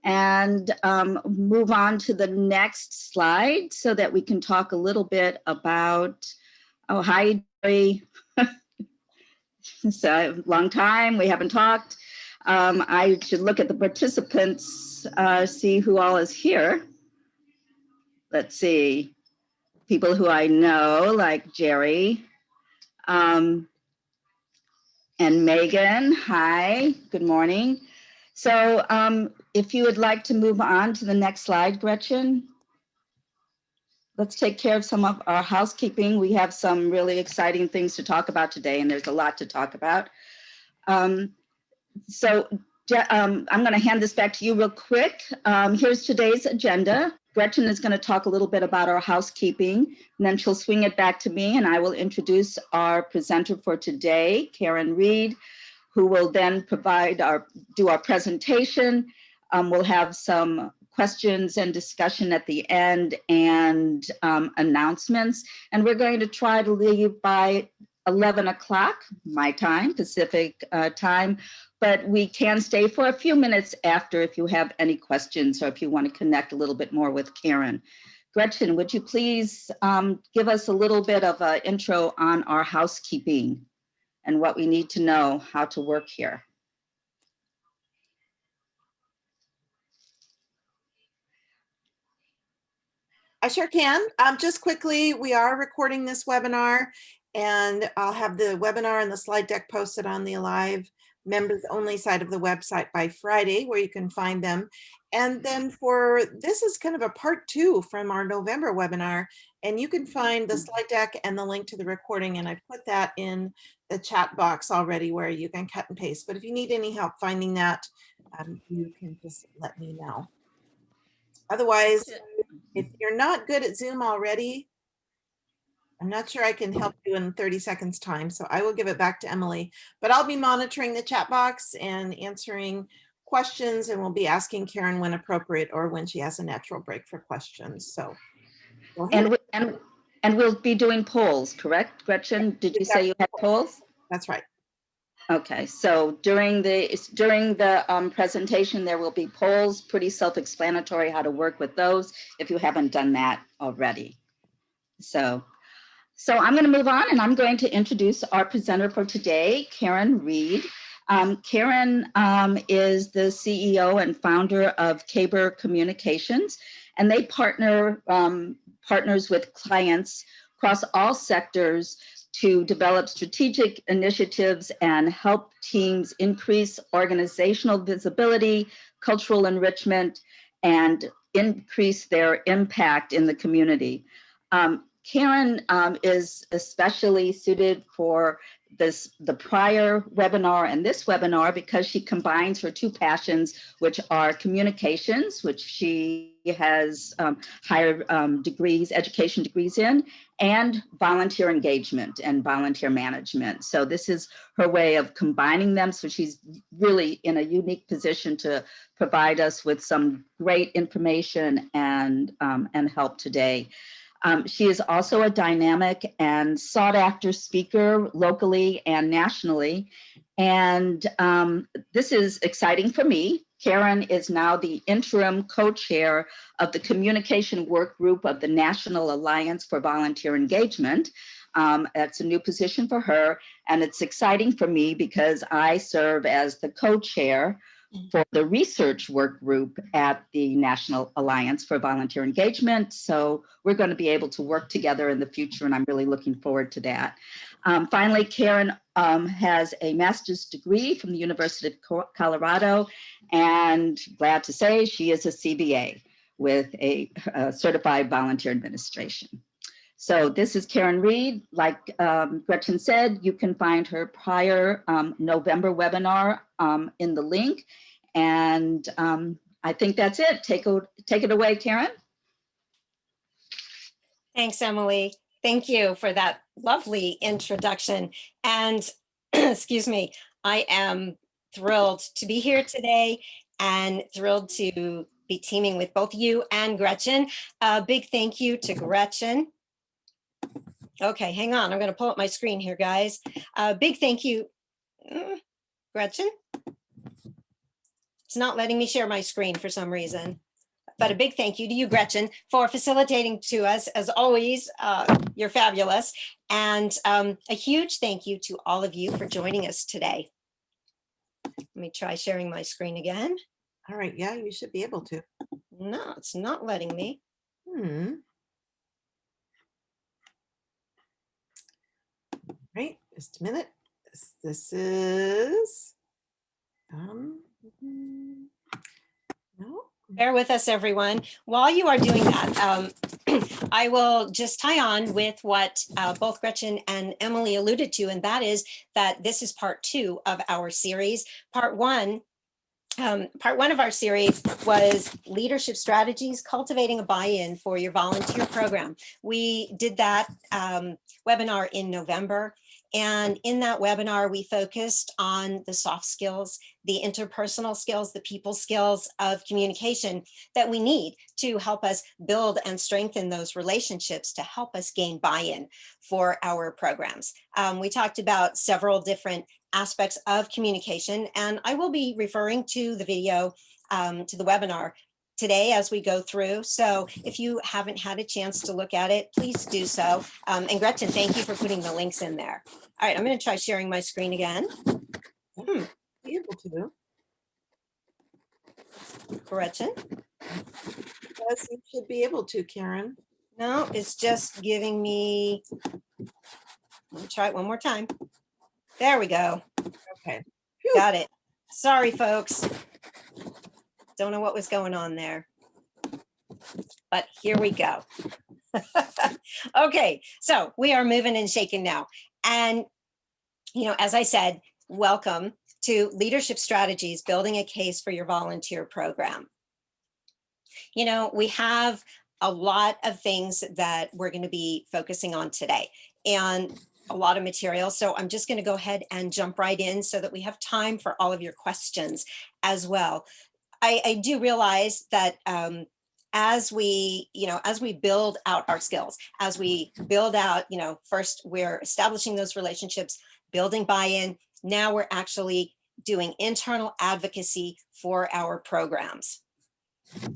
and move on to the next slide so that we can talk a little bit about, oh, hi, Jerry. It's a long time, we haven't talked. I should look at the participants, see who all is here. Let's see, people who I know, like Jerry and Megan. Hi, good morning. So if you would like to move on to the next slide, Gretchen. Let's take care of some of our housekeeping. We have some really exciting things to talk about today, and there's a lot to talk about. So I'm going to hand this back to you real quick. Here's today's agenda. Gretchen is going to talk a little bit about our housekeeping, and then she'll swing it back to me, and I will introduce our presenter for today, Karen Reed, who will then do our presentation. We'll have some questions and discussion at the end and announcements. And we're going to try to leave by 11 o'clock, my time, Pacific time, but we can stay for a few minutes after if you have any questions or if you want to connect a little bit more with Karen. Gretchen, would you please give us a little bit of an intro on our housekeeping and what we need to know how to work here? I sure can. Just quickly, we are recording this webinar, and I'll have the webinar and the slide deck posted on the Alive members only side of the website by Friday, where you can find them. And then this is kind of a part 2 from our November webinar, and you can find the slide deck and the link to the recording, and I put that in the chat box already where you can cut and paste. But if you need any help finding that, you can just let me know. Otherwise, if you're not good at Zoom already, I'm not sure I can help you in 30 seconds time, so I will give it back to Emily. But I'll be monitoring the chat box and answering questions, and we'll be asking Karen when appropriate or when she has a natural break for questions. So go ahead. And we'll be doing polls, correct, Gretchen? Did you say you had polls? That's right. Okay, so during the presentation, there will be polls, pretty self-explanatory how to work with those if you haven't done that already. So I'm going to move on, and I'm going to introduce our presenter for today, Karen Reed. Karen is the CEO and founder of Caber Communications, and they partners with clients across all sectors to develop strategic initiatives and help teams increase organizational visibility, cultural enrichment, and increase their impact in the community. Karen is especially suited for the prior webinar and this webinar because she combines her 2 passions, which are communications, which she has higher education degrees in, and volunteer engagement and volunteer management. So this is her way of combining them. So she's really in a unique position to provide us with some great information and help today. She is also a dynamic and sought after speaker locally and nationally. And this is exciting for me. Karen is now the interim co-chair of the communication work group of the National Alliance for Volunteer Engagement. That's a new position for her. And it's exciting for me because I serve as the co-chair for the research work group at the National Alliance for Volunteer Engagement. So we're going to be able to work together in the future, and I'm really looking forward to that. Finally, Karen has a master's degree from the University of Colorado, and glad to say she is a CVA with a Certified Volunteer Administration. So this is Karen Reed. Like Gretchen said, you can find her prior November webinar in the link. And I think that's it. Take it away, Karen. Thanks, Emily. Thank you for that lovely introduction. And excuse me, I am thrilled to be here today and thrilled to be teaming with both you and Gretchen. A big thank you to Gretchen. Okay, hang on. I'm going to pull up my screen here, guys. Big thank you, Gretchen. It's not letting me share my screen for some reason. But a big thank you to you, Gretchen, for facilitating to us. As always, you're fabulous. And a huge thank you to all of you for joining us today. Let me try sharing my screen again. All right, yeah, you should be able to. No, it's not letting me. Right, just a minute. This is, no. Bear with us, everyone. While you are doing that, I will just tie on with what both Gretchen and Emily alluded to, and that is that this is part 2 of our series. Part one of our series was leadership strategies, cultivating a buy-in for your volunteer program. We did that webinar in November. And in that webinar, we focused on the soft skills, the interpersonal skills, the people skills of communication that we need to help us build and strengthen those relationships to help us gain buy-in for our programs. We talked about several different aspects of communication, and I will be referring to the video, to the webinar today as we go through. So if you haven't had a chance to look at it, please do so. And Gretchen, thank you for putting the links in there. All right, I'm going to try sharing my screen again. Be able to. Gretchen? Yes, you should be able to, Karen. No, it's just giving me, let me try it one more time. There we go. Okay. Got it. Sorry, folks. Don't know what was going on there. But here we go. Okay, so we are moving and shaking now. And, you know, as I said, welcome to Leadership Strategies, Building a Case for Your Volunteer Program. You know, we have a lot of things that we're going to be focusing on today, and a lot of material. So I'm just going to go ahead and jump right in so that we have time for all of your questions as well. I do realize that as we build out our skills, as we build out, first we're establishing those relationships, building buy-in. Now we're actually doing internal advocacy for our programs.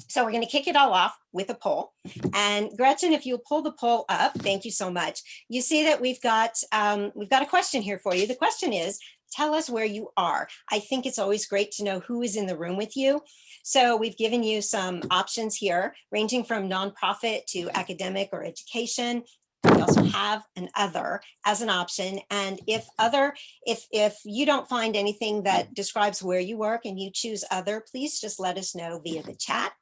So we're going to kick it all off with a poll. And Gretchen, if you'll pull the poll up, thank you so much. You see that we've got a question here for you. The question is, tell us where you are. I think it's always great to know who is in the room with you. So we've given you some options here, ranging from nonprofit to academic or education. We also have an other as an option. And if you don't find anything that describes where you work and you choose other, please just let us know via the chat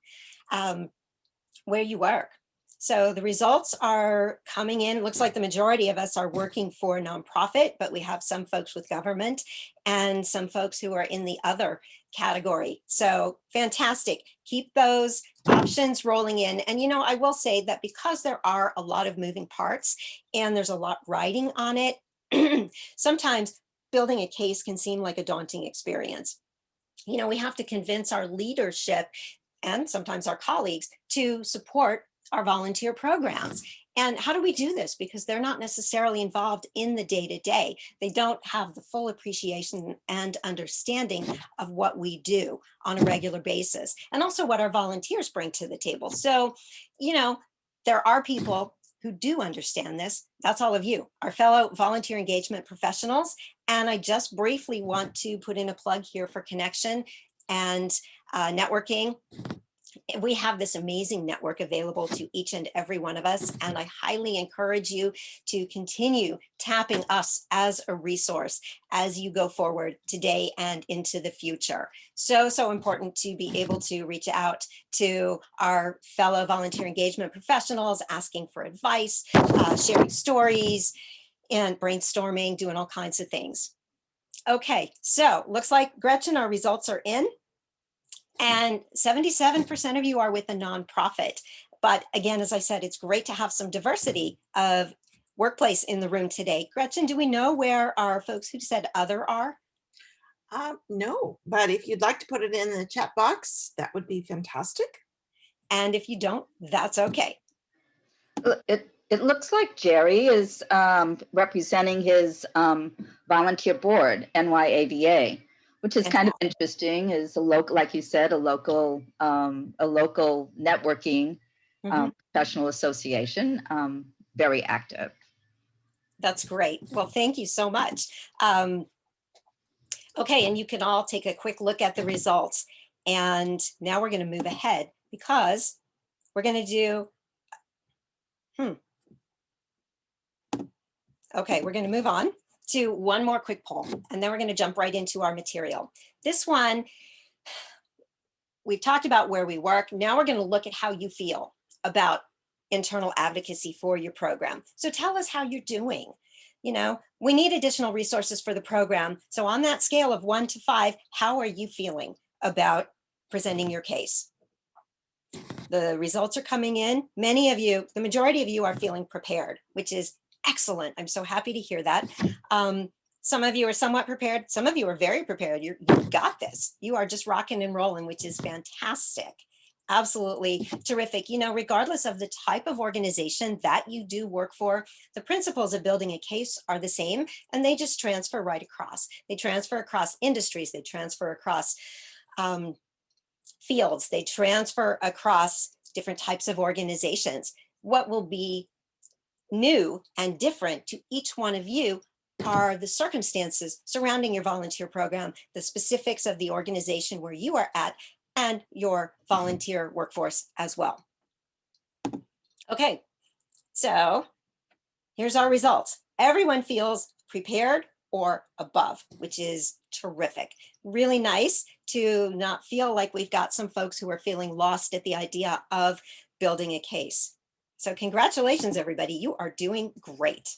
where you work. So the results are coming in. Looks like the majority of us are working for a nonprofit, but we have some folks with government and some folks who are in the other category. So fantastic. Keep those options rolling in. And, I will say that because there are a lot of moving parts and there's a lot riding on it, sometimes building a case can seem like a daunting experience. We have to convince our leadership and sometimes our colleagues to support our volunteer programs. And how do we do this? Because they're not necessarily involved in the day-to-day. They don't have the full appreciation and understanding of what we do on a regular basis, and also what our volunteers bring to the table. So, there are people who do understand this. That's all of you, our fellow volunteer engagement professionals. And I just briefly want to put in a plug here for Connection and networking. We have this amazing network available to each and every one of us, and I highly encourage you to continue tapping us as a resource as you go forward today and into the future. So important to be able to reach out to our fellow volunteer engagement professionals, asking for advice, sharing stories, and brainstorming, doing all kinds of things. Okay, so looks like, Gretchen, our results are in. And 77% of you are with a nonprofit. But again, as I said, it's great to have some diversity of workplace in the room today. Gretchen, do we know where our folks who said other are? No, but if you'd like to put it in the chat box, that would be fantastic. And if you don't, that's okay. It looks like Jerry is representing his volunteer board, NYAVA. Which is kind of interesting, is a local, like you said, a local networking professional association, very active. That's great. Well, thank you so much. Okay, and you can all take a quick look at the results. And now we're going to move ahead because we're going to do, okay, we're going to move on to one more quick poll, and then we're going to jump right into our material. This one, we've talked about where we work. Now we're going to look at how you feel about internal advocacy for your program. So tell us how you're doing. You know, we need additional resources for the program. So on that scale of 1 to 5, how are you feeling about presenting your case? The results are coming in. Many of you, the majority of you are feeling prepared, which is excellent. I'm so happy to hear that. Some of you are somewhat prepared. Some of you are very prepared. You've got this. You are just rocking and rolling, which is fantastic. Absolutely terrific. You know, regardless of the type of organization that you do work for, the principles of building a case are the same, and they just transfer right across. They transfer across industries. They transfer across fields. They transfer across different types of organizations. What will be new and different to each one of you are the circumstances surrounding your volunteer program, the specifics of the organization where you are at, and your volunteer workforce as well. Okay, so here's our results. Everyone feels prepared or above, which is terrific. Really nice to not feel like we've got some folks who are feeling lost at the idea of building a case. So congratulations, everybody. You are doing great.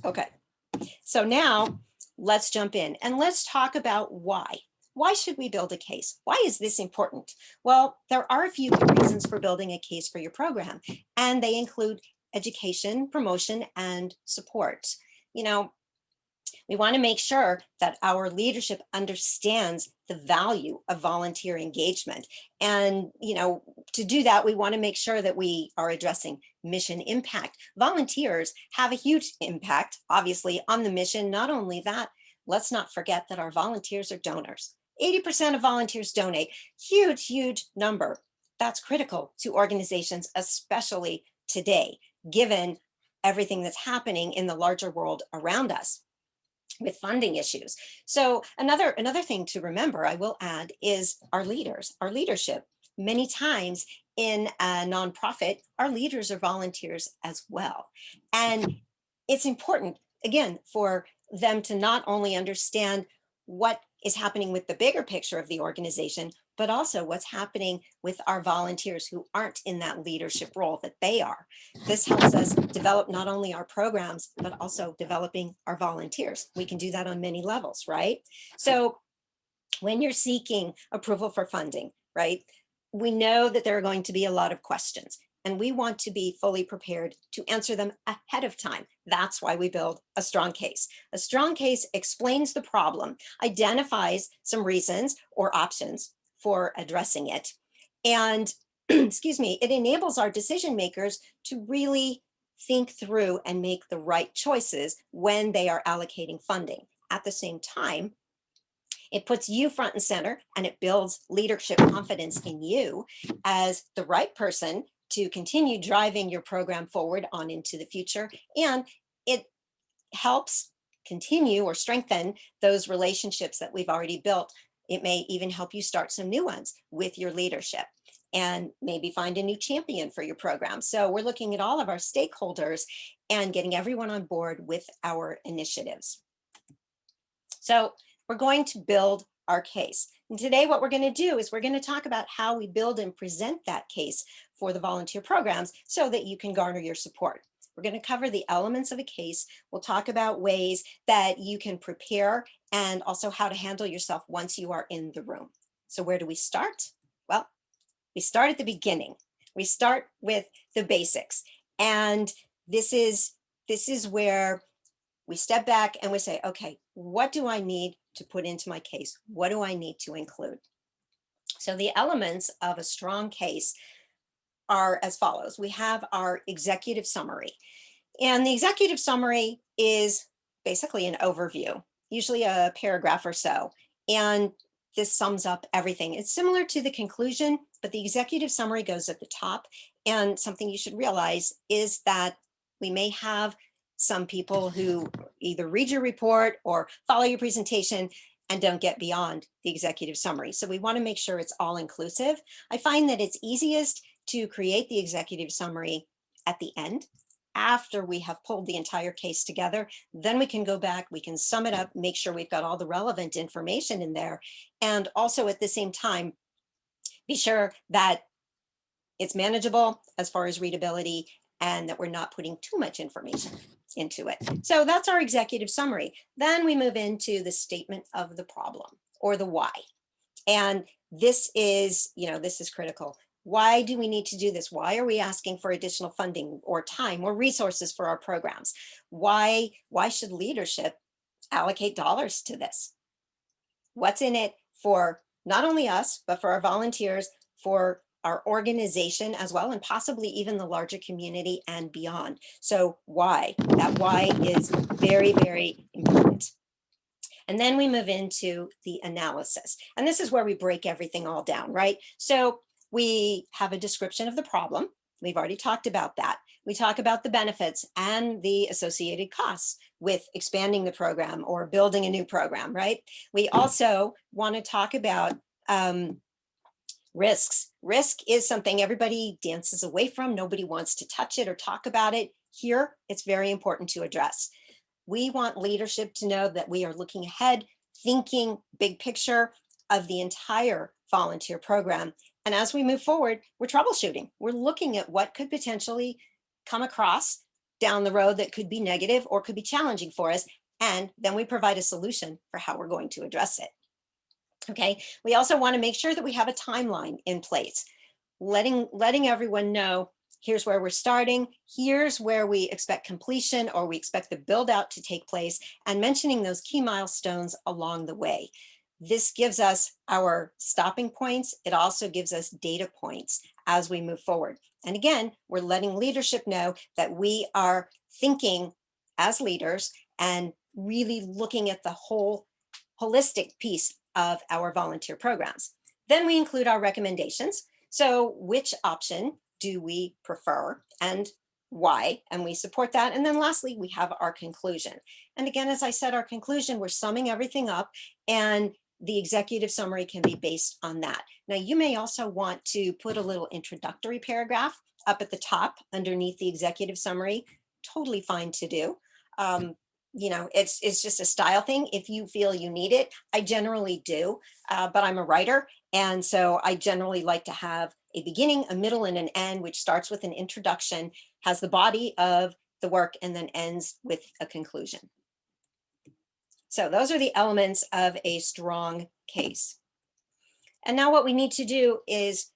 Okay, so now let's jump in and let's talk about why. Why should we build a case? Why is this important? Well, there are a few reasons for building a case for your program, and they include education, promotion, and support. You know, we want to make sure that our leadership understands the value of volunteer engagement. And, you know, to do that, we want to make sure that we are addressing mission impact. Volunteers have a huge impact, obviously, on the mission. Not only that, let's not forget that our volunteers are donors. 80% of volunteers donate. Huge, huge number. That's critical to organizations, especially today, given everything that's happening in the larger world around us with funding issues. So another thing to remember, I will add, is our leaders, our leadership. Many times in a nonprofit, our leaders are volunteers as well. And it's important, again, for them to not only understand what is happening with the bigger picture of the organization, but also what's happening with our volunteers who aren't in that leadership role that they are. This helps us develop not only our programs, but also developing our volunteers. We can do that on many levels, right? So when you're seeking approval for funding, right, we know that there are going to be a lot of questions, and we want to be fully prepared to answer them ahead of time. That's why we build a strong case. A strong case explains the problem, identifies some reasons or options for addressing it, and excuse me, it enables our decision makers to really think through and make the right choices when they are allocating funding. At the same time, it puts you front and center, and it builds leadership confidence in you as the right person to continue driving your program forward on into the future. And it helps continue or strengthen those relationships that we've already built. It may even help you start some new ones with your leadership and maybe find a new champion for your program. So we're looking at all of our stakeholders and getting everyone on board with our initiatives. So we're going to build our case. And today what we're going to do is we're going to talk about how we build and present that case for the volunteer programs so that you can garner your support. We're going to cover the elements of a case. We'll talk about ways that you can prepare and also how to handle yourself once you are in the room. So where do we start? Well, we start at the beginning. We start with the basics. And this is where we step back and we say, okay, what do I need to put into my case? What do I need to include? So the elements of a strong case are as follows. We have our executive summary. And the executive summary is basically an overview, usually a paragraph or so. And this sums up everything. It's similar to the conclusion, but the executive summary goes at the top. And something you should realize is that we may have some people who either read your report or follow your presentation and don't get beyond the executive summary. So we want to make sure it's all inclusive. I find that it's easiest to create the executive summary at the end, after we have pulled the entire case together. Then we can go back, we can sum it up, make sure we've got all the relevant information in there. And also at the same time, be sure that it's manageable as far as readability and that we're not putting too much information into it. So that's our executive summary. Then we move into the statement of the problem, or the why. And this is, this is critical. Why do we need to do this? Why are we asking for additional funding or time or resources for our programs? Why should leadership allocate dollars to this? What's in it for not only us, but for our volunteers, for our organization as well, and possibly even the larger community and beyond. So why? That why is very, very important. And then we move into the analysis. And this is where we break everything all down, right? So we have a description of the problem. We've already talked about that. We talk about the benefits and the associated costs with expanding the program or building a new program, right? We also want to talk about risks. Risk is something everybody dances away from. Nobody wants to touch it or talk about it. Here, it's very important to address. We want leadership to know that we are looking ahead, thinking big picture of the entire volunteer program. And as we move forward, we're troubleshooting. We're looking at what could potentially come across down the road that could be negative or could be challenging for us. And then we provide a solution for how we're going to address it. Okay, we also want to make sure that we have a timeline in place, letting everyone know, here's where we're starting, here's where we expect completion or we expect the build out to take place, and mentioning those key milestones along the way. This gives us our stopping points. It also gives us data points as we move forward. And again, we're letting leadership know that we are thinking as leaders and really looking at the whole holistic piece of our volunteer programs. Then we include our recommendations. So which option do we prefer and why? And we support that. And then lastly, we have our conclusion. And again, as I said, our conclusion, we're summing everything up, and the executive summary can be based on that. Now, you may also want to put a little introductory paragraph up at the top underneath the executive summary. Totally fine to do. It's just a style thing. If you feel you need it, I generally do, but I'm a writer. And so I generally like to have a beginning, a middle, and an end, which starts with an introduction, has the body of the work, and then ends with a conclusion. So those are the elements of a strong case. And now what we need to do is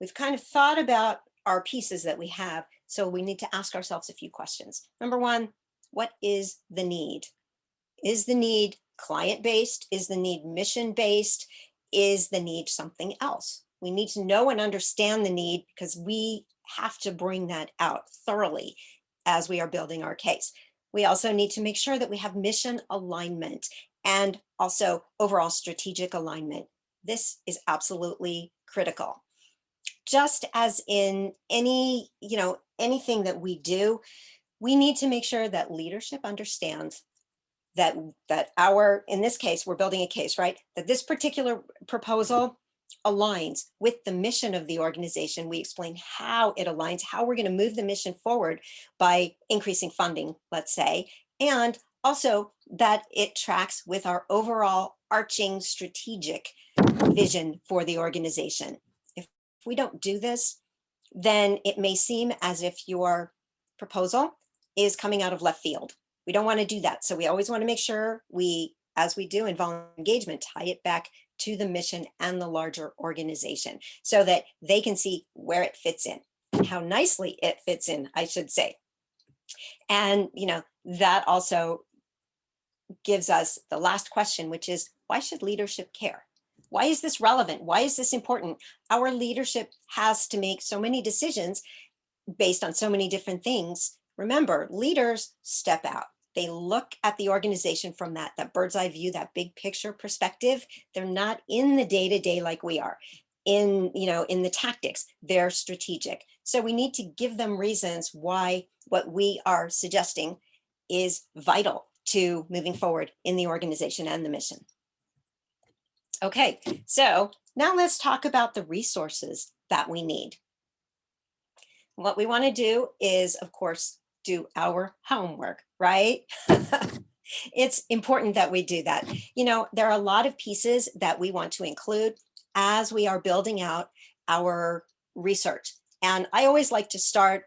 we've kind of thought about our pieces that we have. So we need to ask ourselves a few questions. Number one, what is the need? Is the need client-based? Is the need mission-based? Is the need something else? We need to know and understand the need, because we have to bring that out thoroughly as we are building our case. We also need to make sure that we have mission alignment and also overall strategic alignment. This is absolutely critical. Just as in anything that we do, we need to make sure that leadership understands that in this case, we're building a case, right? That this particular proposal aligns with the mission of the organization. We explain how it aligns, how we're going to move the mission forward by increasing funding, let's say, and also that it tracks with our overall arching strategic vision for the organization. If we don't do this, then it may seem as if your proposal is coming out of left field. We don't want to do that. So we always want to make sure we, as we do in volunteer engagement, tie it back to the mission and the larger organization so that they can see where it fits in and how nicely it fits in, I should say. And, that also gives us the last question, which is, why should leadership care? Why is this relevant? Why is this important? Our leadership has to make so many decisions based on so many different things. Remember, leaders step out. they look at the organization from that bird's eye view, that big picture perspective. They're not in the day-to-day like we are. In the tactics, they're strategic. So we need to give them reasons why what we are suggesting is vital to moving forward in the organization and the mission. Okay, so now let's talk about the resources that we need. What we want to do is, of course, do our homework, right? It's important that we do that. There are a lot of pieces that we want to include as we are building out our research. And I always like to start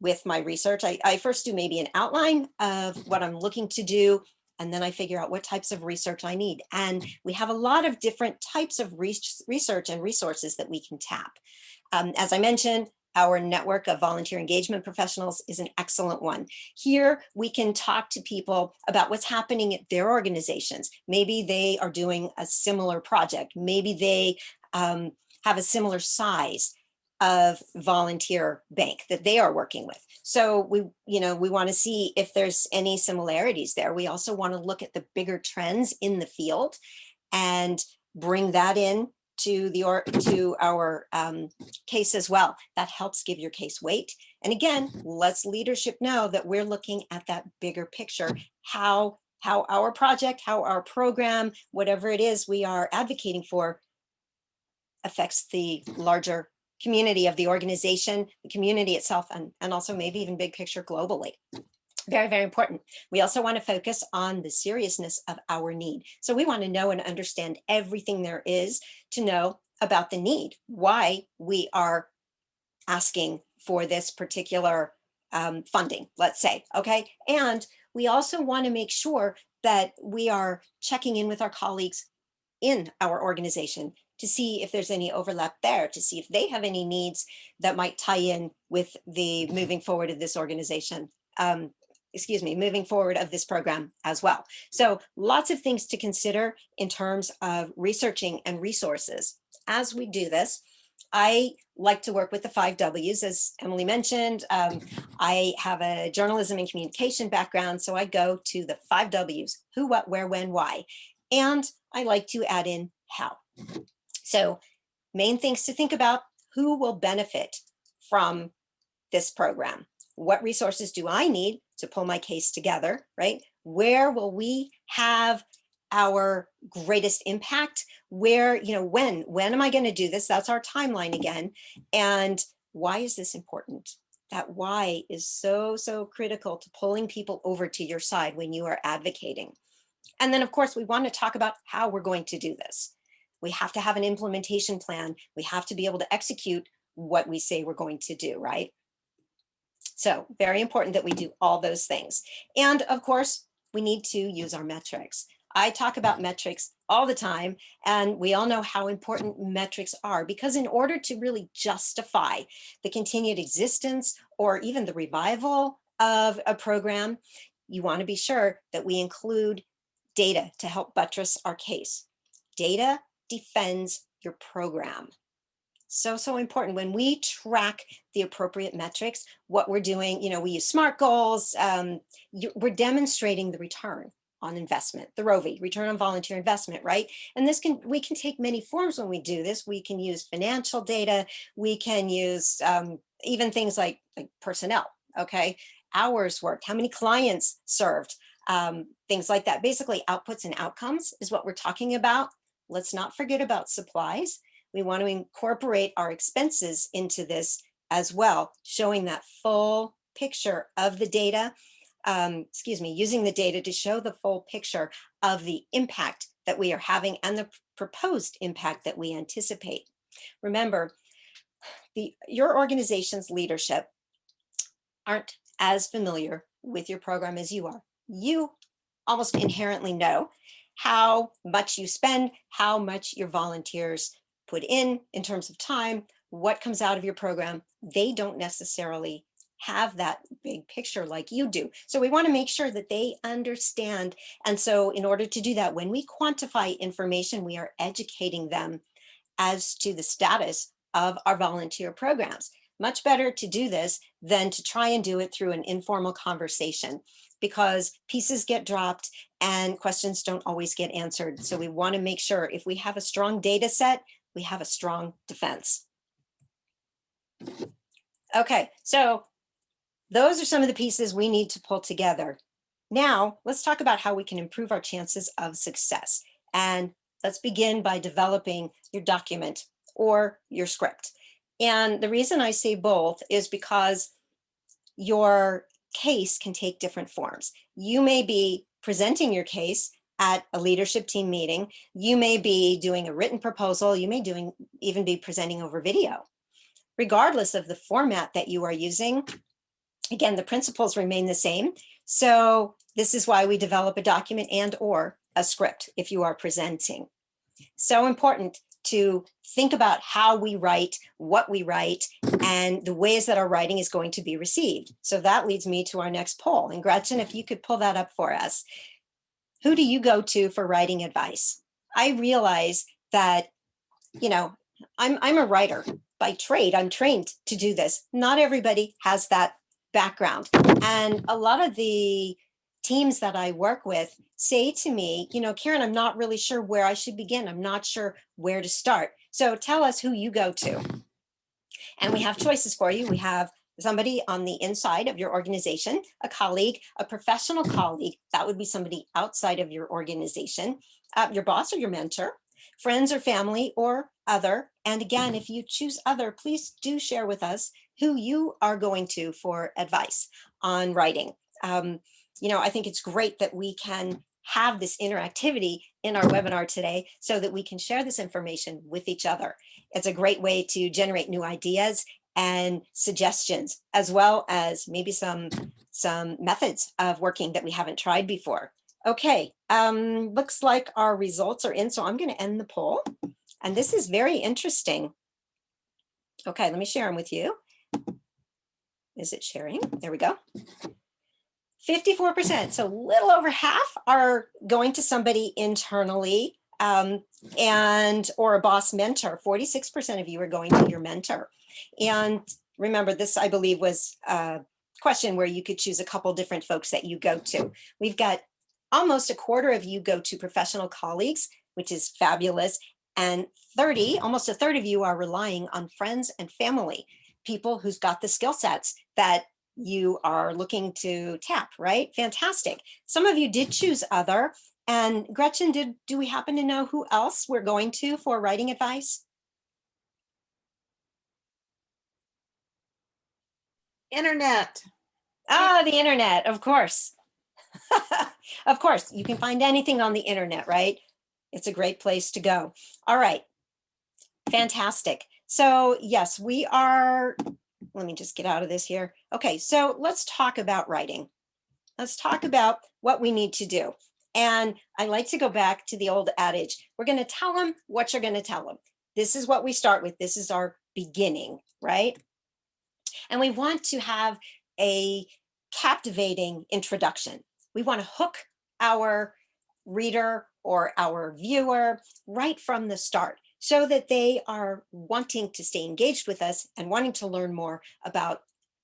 with my research. I first do maybe an outline of what I'm looking to do, and then I figure out what types of research I need. And we have a lot of different types of research and resources that we can tap. As I mentioned, our network of volunteer engagement professionals is an excellent one. Here, we can talk to people about what's happening at their organizations. Maybe they are doing a similar project. Maybe they have a similar size of volunteer bank that they are working with. So we want to see if there's any similarities there. We also want to look at the bigger trends in the field and bring that in to our case as well. That helps give your case weight. And again, lets leadership know that we're looking at that bigger picture, how our project, how our program, whatever it is we are advocating for, affects the larger community of the organization, the community itself, and also maybe even big picture globally. Very, very important. We also want to focus on the seriousness of our need. So we want to know and understand everything there is to know about the need, why we are asking for this particular funding, let's say, okay? And we also want to make sure that we are checking in with our colleagues in our organization to see if there's any overlap there, to see if they have any needs that might tie in with the moving forward of this organization. Moving forward of this program as well. So lots of things to consider in terms of researching and resources. As we do this, I like to work with the 5 W's, as Emily mentioned. I have a journalism and communication background, so I go to the 5 W's: who, what, where, when, why. And I like to add in how. So main things to think about: who will benefit from this program? What resources do I need to pull my case together, right? Where will we have our greatest impact? Where, when am I going to do this? That's our timeline again. And why is this important? That why is so, so critical to pulling people over to your side when you are advocating. And then, of course, we want to talk about how we're going to do this. We have to have an implementation plan. We have to be able to execute what we say we're going to do, right? So very important that we do all those things. And of course, we need to use our metrics. I talk about metrics all the time, and we all know how important metrics are, because in order to really justify the continued existence or even the revival of a program, you want to be sure that we include data to help buttress our case. Data defends your program. So important. When we track the appropriate metrics, what we're doing, we use SMART goals. We're demonstrating the return on investment, the ROVI, return on volunteer investment, right? And we can take many forms when we do this. We can use financial data. We can use even things like personnel, okay? Hours worked, how many clients served, things like that. Basically, outputs and outcomes is what we're talking about. Let's not forget about supplies. We want to incorporate our expenses into this as well, showing that full picture of the data, using the data to show the full picture of the impact that we are having and the proposed impact that we anticipate. Remember, your organization's leadership aren't as familiar with your program as you are. You almost inherently know how much you spend, how much your volunteers put in terms of time, what comes out of your program. They don't necessarily have that big picture like you do. So we want to make sure that they understand. And so in order to do that, when we quantify information, we are educating them as to the status of our volunteer programs. Much better to do this than to try and do it through an informal conversation. because pieces get dropped and questions don't always get answered. So we want to make sure if we have a strong data set, we have a strong defense. Okay, so those are some of the pieces we need to pull together. Now, let's talk about how we can improve our chances of success. And let's begin by developing your document or your script. And the reason I say both is because your case can take different forms. You may be presenting your case at a leadership team meeting. You may be doing a written proposal. You may even be presenting over video. Regardless of the format that you are using, again, the principles remain the same. So this is why we develop a document and or a script if you are presenting. So important to think about how we write, what we write, and the ways that our writing is going to be received. So that leads me to our next poll. And Gretchen, if you could pull that up for us. Who do you go to for writing advice? I realize that, you know, I'm a writer by trade. I'm trained to do this. Not everybody has that background. And a lot of the teams that I work with say to me, you know, Karen, I'm not really sure where I should begin. I'm not sure where to start. So tell us who you go to. And we have choices for you. We have somebody on the inside of your organization, a colleague, a professional colleague. That would be somebody outside of your organization, your boss or your mentor, friends or family or other. And again, if you choose other, please do share with us who you are going to for advice on writing. You know, I think it's great that we can have this interactivity in our webinar today so that we can share this information with each other. It's a great way to generate new ideas and suggestions, as well as maybe some methods of working that we haven't tried before. Okay, looks like our results are in, so I'm going to end the poll. And this is very interesting. Okay, let me share them with you. Is it sharing? There we go. 54%, so a little over half are going to somebody internally and or a boss mentor. 46% of you are going to your mentor. And remember, this, I believe, was a question where you could choose a couple different folks that you go to. We've got almost a quarter of you go to professional colleagues, which is fabulous. And almost a third of you are relying on friends and family, people who's got the skill sets that you are looking to tap, right? Fantastic. Some of you did choose other. And Gretchen, do we happen to know who else we're going to for writing advice? Internet. Ah, the internet, of course. Of course, you can find anything on the internet, right? It's a great place to go. All right, fantastic. So yes, we are, let me just get out of this here. Okay, so let's talk about writing. Let's talk about what we need to do. And I like to go back to the old adage, we're going to tell them what you're going to tell them. This is what we start with. This is our beginning, right? And we want to have a captivating introduction. We want to hook our reader or our viewer right from the start so that they are wanting to stay engaged with us and wanting to learn more about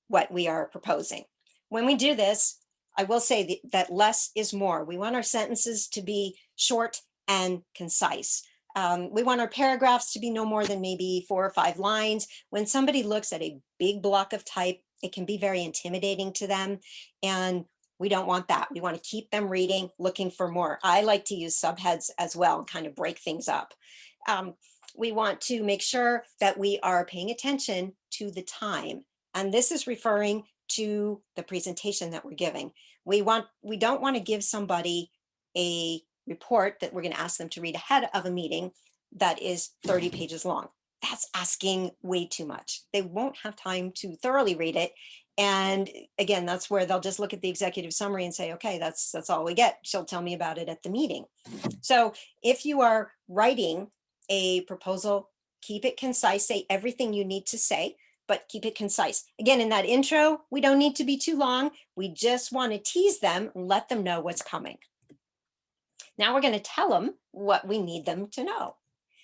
what we are proposing. When we do this, I will say that less is more. We want our sentences to be short and concise. We want our paragraphs to be no more than maybe 4 or 5 lines. When somebody looks at a big block of type, it can be very intimidating to them. And we don't want that. We want to keep them reading, looking for more. I like to use subheads as well and kind of break things up. We want to make sure that we are paying attention to the time. And this is referring to the presentation that we're giving. We don't want to give somebody a report that we're going to ask them to read ahead of a meeting that is 30 pages long. That's asking way too much. They won't have time to thoroughly read it. And again, that's where they'll just look at the executive summary and say, okay, that's all we get. She'll tell me about it at the meeting. So if you are writing a proposal, keep it concise, say everything you need to say, but keep it concise. Again, in that intro, we don't need to be too long. We just want to tease them and let them know what's coming. Now we're going to tell them what we need them to know.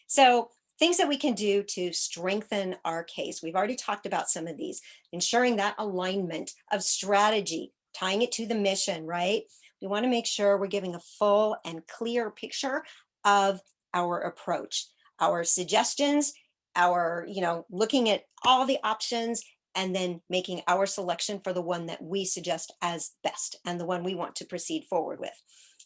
So things that we can do to strengthen our case. We've already talked about some of these, ensuring that alignment of strategy, tying it to the mission, right? We want to make sure we're giving a full and clear picture of our approach, our suggestions, our, looking at all the options and then making our selection for the one that we suggest as best and the one we want to proceed forward with.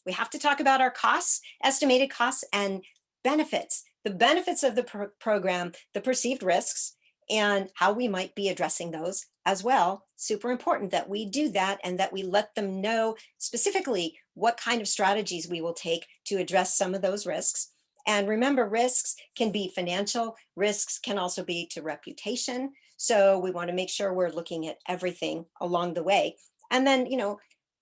We have to talk about our costs, estimated costs and benefits, the benefits of the program, the perceived risks, and how we might be addressing those as well. Super important that we do that and that we let them know specifically what kind of strategies we will take to address some of those risks. And remember, risks can be financial, risks can also be to reputation. So we want to make sure we're looking at everything along the way. And then,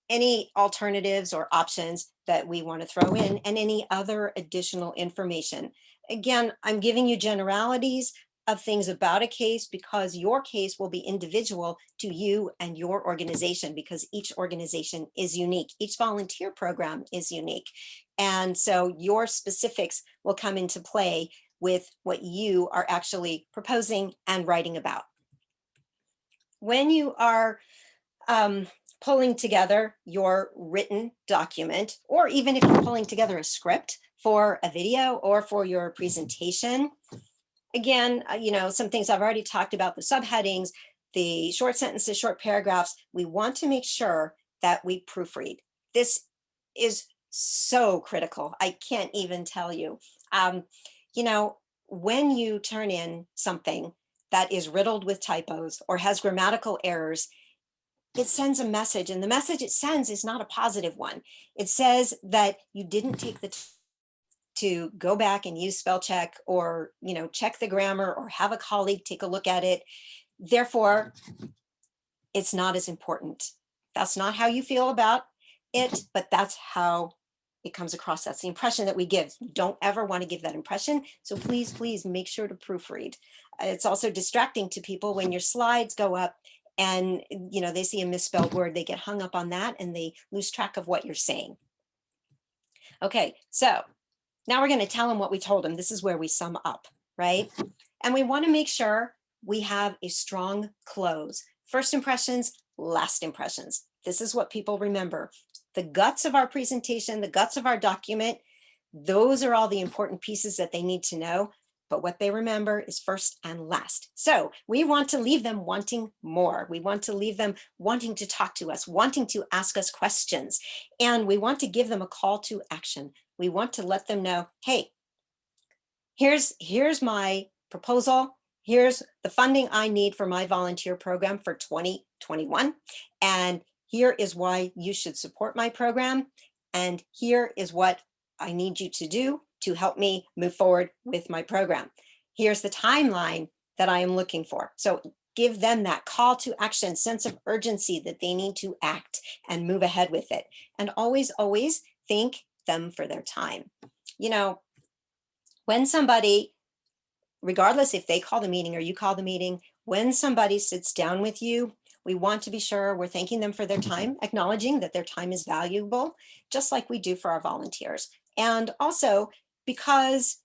any alternatives or options that we want to throw in and any other additional information. Again, I'm giving you generalities of things about a case because your case will be individual to you and your organization because each organization is unique. Each volunteer program is unique. And so your specifics will come into play with what you are actually proposing and writing about. When you are pulling together your written document, or even if you're pulling together a script for a video or for your presentation, again, some things I've already talked about, the subheadings, the short sentences, short paragraphs, we want to make sure that we proofread. This is so critical. I can't even tell you. When you turn in something that is riddled with typos or has grammatical errors, it sends a message, and the message it sends is not a positive one. It says that you didn't take the time to go back and use spell check or, check the grammar or have a colleague take a look at it. Therefore, it's not as important. That's not how you feel about it, but that's how it comes across. That's the impression that we give. You don't ever want to give that impression. So please make sure to proofread. It's also distracting to people when your slides go up and, they see a misspelled word, they get hung up on that and they lose track of what you're saying. Okay, so now we're going to tell them what we told them. This is where we sum up, right? And we want to make sure we have a strong close. First impressions, last impressions. This is what people remember. The guts of our presentation, the guts of our document, those are all the important pieces that they need to know. But what they remember is first and last. So we want to leave them wanting more. We want to leave them wanting to talk to us, wanting to ask us questions. And we want to give them a call to action. We want to let them know, hey, here's my proposal. Here's the funding I need for my volunteer program for 2021. And here is why you should support my program. And here is what I need you to do to help me move forward with my program. Here's the timeline that I am looking for. So give them that call to action, sense of urgency that they need to act and move ahead with it. And always thank them for their time. When somebody, regardless if they call the meeting or you call the meeting, when somebody sits down with you, we want to be sure we're thanking them for their time, acknowledging that their time is valuable, just like we do for our volunteers. And also because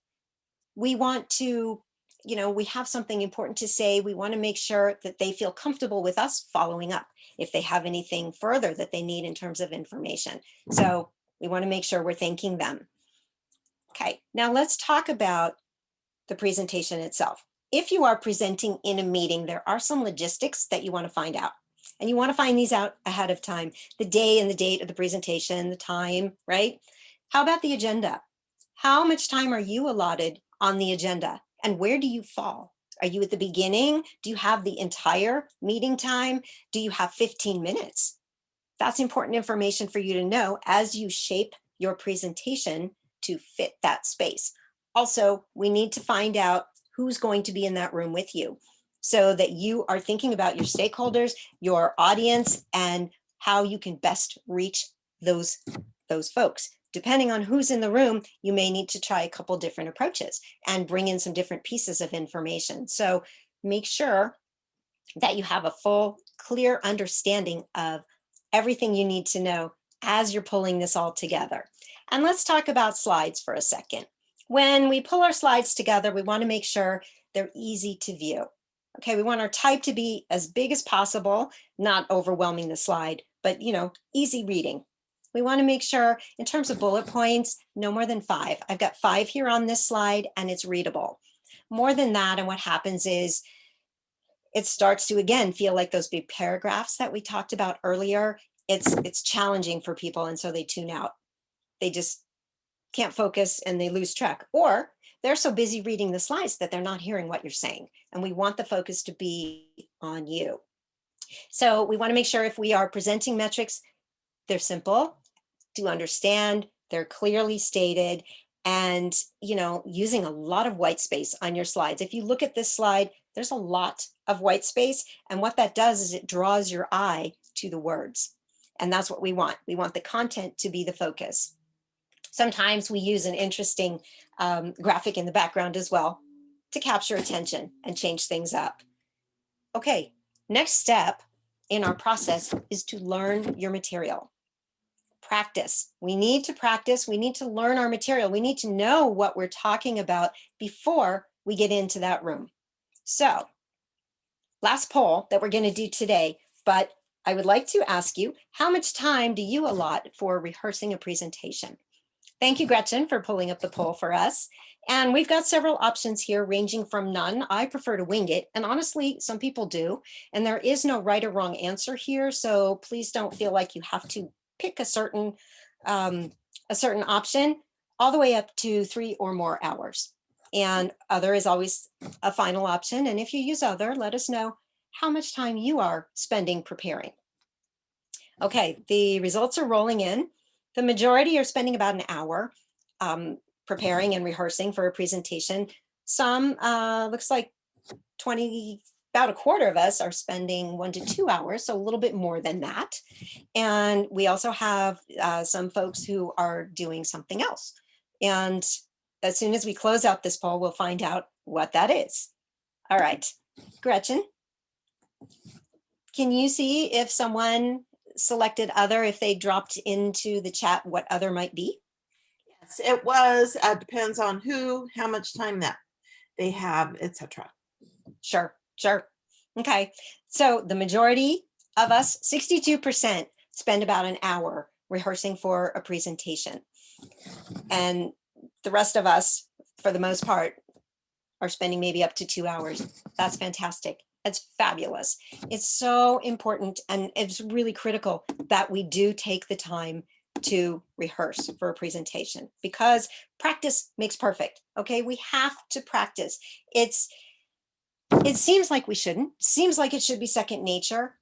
we want to, we have something important to say, we want to make sure that they feel comfortable with us following up if they have anything further that they need in terms of information. So we want to make sure we're thanking them. Okay, now let's talk about the presentation itself. If you are presenting in a meeting, there are some logistics that you want to find out. And you want to find these out ahead of time, the day and the date of the presentation, the time, right? How about the agenda? How much time are you allotted on the agenda? And where do you fall? Are you at the beginning? Do you have the entire meeting time? Do you have 15 minutes? That's important information for you to know as you shape your presentation to fit that space. Also, we need to find out who's going to be in that room with you so that you are thinking about your stakeholders, your audience, and how you can best reach those folks. Depending on who's in the room, you may need to try a couple different approaches and bring in some different pieces of information. So make sure that you have a full, clear understanding of everything you need to know as you're pulling this all together. And let's talk about slides for a second. When we pull our slides together, we want to make sure they're easy to view. Okay, we want our type to be as big as possible, not overwhelming the slide. but easy reading. We want to make sure in terms of bullet points, no more than 5. I've got 5 here on this slide and it's readable. More than that, and what happens is it starts to, again, feel like those big paragraphs that we talked about earlier. It's challenging for people, and so they tune out. They just can't focus and they lose track, or they're so busy reading the slides that they're not hearing what you're saying. And we want the focus to be on you. So we want to make sure if we are presenting metrics, they're simple to understand, they're clearly stated, and using a lot of white space on your slides. If you look at this slide, there's a lot of white space, and what that does is it draws your eye to the words. And that's what we want. We want the content to be the focus. Sometimes we use an interesting graphic in the background as well to capture attention and change things up. Okay, next step in our process is to learn your material. Practice. We need to practice. We need to learn our material. We need to know what we're talking about before we get into that room. So, last poll that we're going to do today, but I would like to ask you, how much time do you allot for rehearsing a presentation? Thank you, Gretchen, for pulling up the poll for us. And we've got several options here ranging from none. I prefer to wing it. And honestly, some people do. And there is no right or wrong answer here. So please don't feel like you have to pick a certain option, all the way up to 3 or more hours. And other is always a final option. And if you use other, let us know how much time you are spending preparing. Okay, the results are rolling in. The majority are spending about an hour preparing and rehearsing for a presentation. Some, looks like about a quarter of us are spending 1 to 2 hours, so a little bit more than that. And we also have some folks who are doing something else. And as soon as we close out this poll, we'll find out what that is. All right, Gretchen, can you see if someone selected other, if they dropped into the chat, what other might be? Yes, it was, depends on who, how much time that they have, etc. Sure. Okay, so the majority of us, 62%, spend about an hour rehearsing for a presentation. And the rest of us, for the most part, are spending maybe up to 2 hours. That's fantastic. It's fabulous. It's so important, and it's really critical that we do take the time to rehearse for a presentation, because practice makes perfect. Okay, we have to practice. It seems like we shouldn't. Seems like it should be second nature.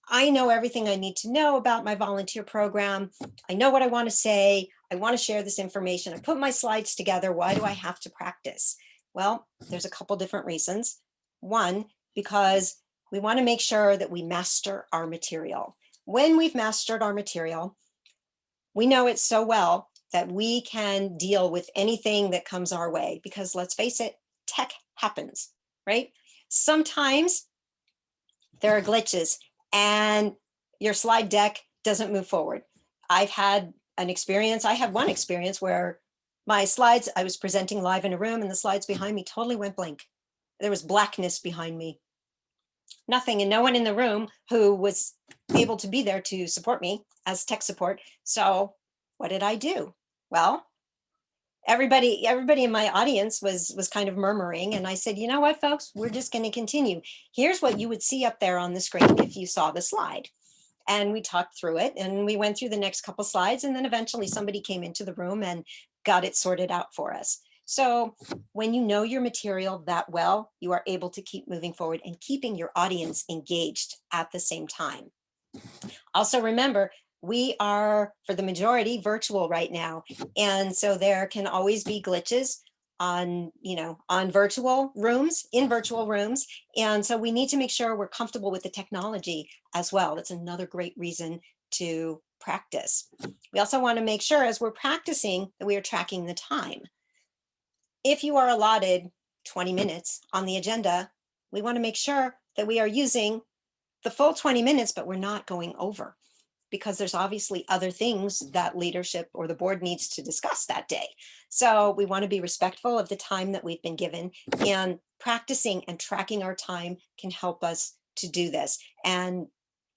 I know everything I need to know about my volunteer program. I know what I want to say. I want to share this information. I put my slides together. Why do I have to practice? Well, there's a couple different reasons. One, because we want to make sure that we master our material. When we've mastered our material, we know it so well that we can deal with anything that comes our way, because let's face it, tech happens, right? Sometimes there are glitches and your slide deck doesn't move forward. I had one experience where my slides, I was presenting live in a room and the slides behind me totally went blank. There was blackness behind me. Nothing, and no one in the room who was able to be there to support me as tech support. So what did I do? Well, everybody in my audience was kind of murmuring, and I said, you know what, folks, we're just going to continue. Here's what you would see up there on the screen if you saw the slide. And we talked through it, and we went through the next couple slides, and then eventually somebody came into the room and got it sorted out for us. So when you know your material that well, you are able to keep moving forward and keeping your audience engaged at the same time. Also remember, we are, for the majority, virtual right now. And so there can always be glitches on virtual rooms, in virtual rooms. And so we need to make sure we're comfortable with the technology as well. That's another great reason to practice. We also want to make sure as we're practicing that we are tracking the time. If you are allotted 20 minutes on the agenda, we want to make sure that we are using the full 20 minutes, but we're not going over, because there's obviously other things that leadership or the board needs to discuss that day. So we want to be respectful of the time that we've been given, and practicing and tracking our time can help us to do this. And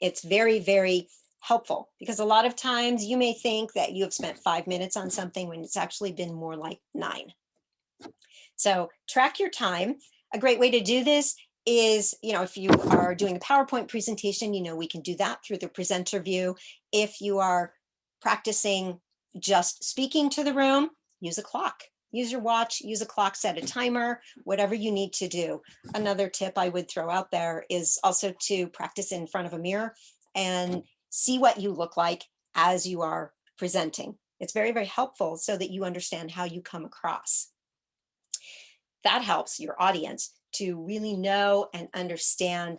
it's very, very helpful, because a lot of times you may think that you have spent 5 minutes on something when it's actually been more like 9. So track your time. A great way to do this is, if you are doing a PowerPoint presentation, we can do that through the presenter view. If you are practicing just speaking to the room, use a clock. Use your watch, use a clock, set a timer, whatever you need to do. Another tip I would throw out there is also to practice in front of a mirror and see what you look like as you are presenting. It's very, very helpful so that you understand how you come across. That helps your audience to really know and understand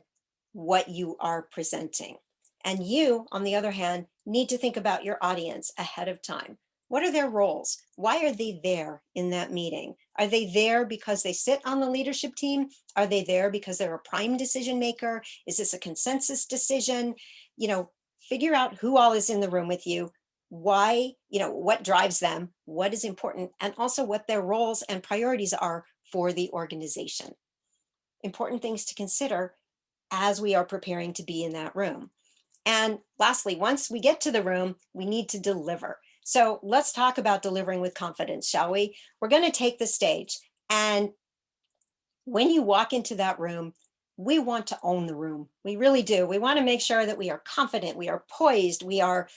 what you are presenting. And you, on the other hand, need to think about your audience ahead of time. What are their roles? Why are they there in that meeting? Are they there because they sit on the leadership team? Are they there because they're a prime decision maker? Is this a consensus decision? Figure out who all is in the room with you, why, what drives them, what is important, and also what their roles and priorities are for the organization. Important things to consider as we are preparing to be in that room. And lastly, once we get to the room, we need to deliver. So let's talk about delivering with confidence, shall we? We're going to take the stage. And when you walk into that room, we want to own the room. We really do. We want to make sure that we are confident, we are poised, we are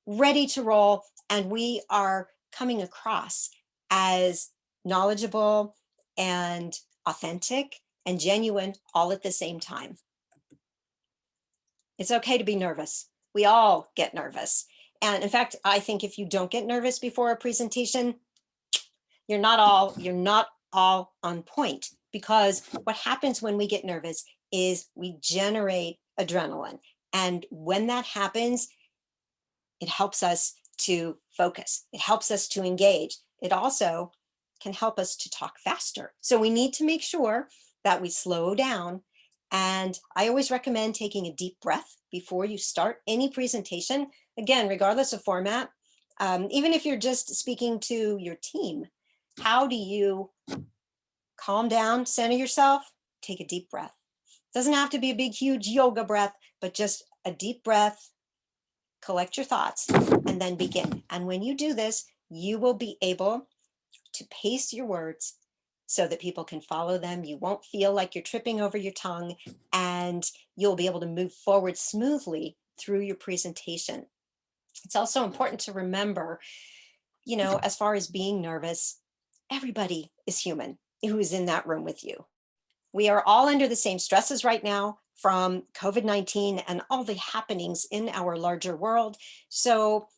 ready to roll, and we are coming across as knowledgeable and authentic and genuine all at the same time. It's okay to be nervous. We all get nervous. And in fact, I think if you don't get nervous before a presentation, you're not all on point, because what happens when we get nervous is we generate adrenaline. And when that happens, it helps us to focus. It helps us to engage. It also can help us to talk faster. So we need to make sure that we slow down. And I always recommend taking a deep breath before you start any presentation. Again, regardless of format, even if you're just speaking to your team, how do you calm down, center yourself, take a deep breath? It doesn't have to be a big, huge yoga breath, but just a deep breath, collect your thoughts, and then begin. And when you do this, you will be able to pace your words so that people can follow them. You won't feel like you're tripping over your tongue, and you'll be able to move forward smoothly through your presentation. It's also important to remember, as far as being nervous, everybody is human who is in that room with you. We are all under the same stresses right now from COVID-19 and all the happenings in our larger world. So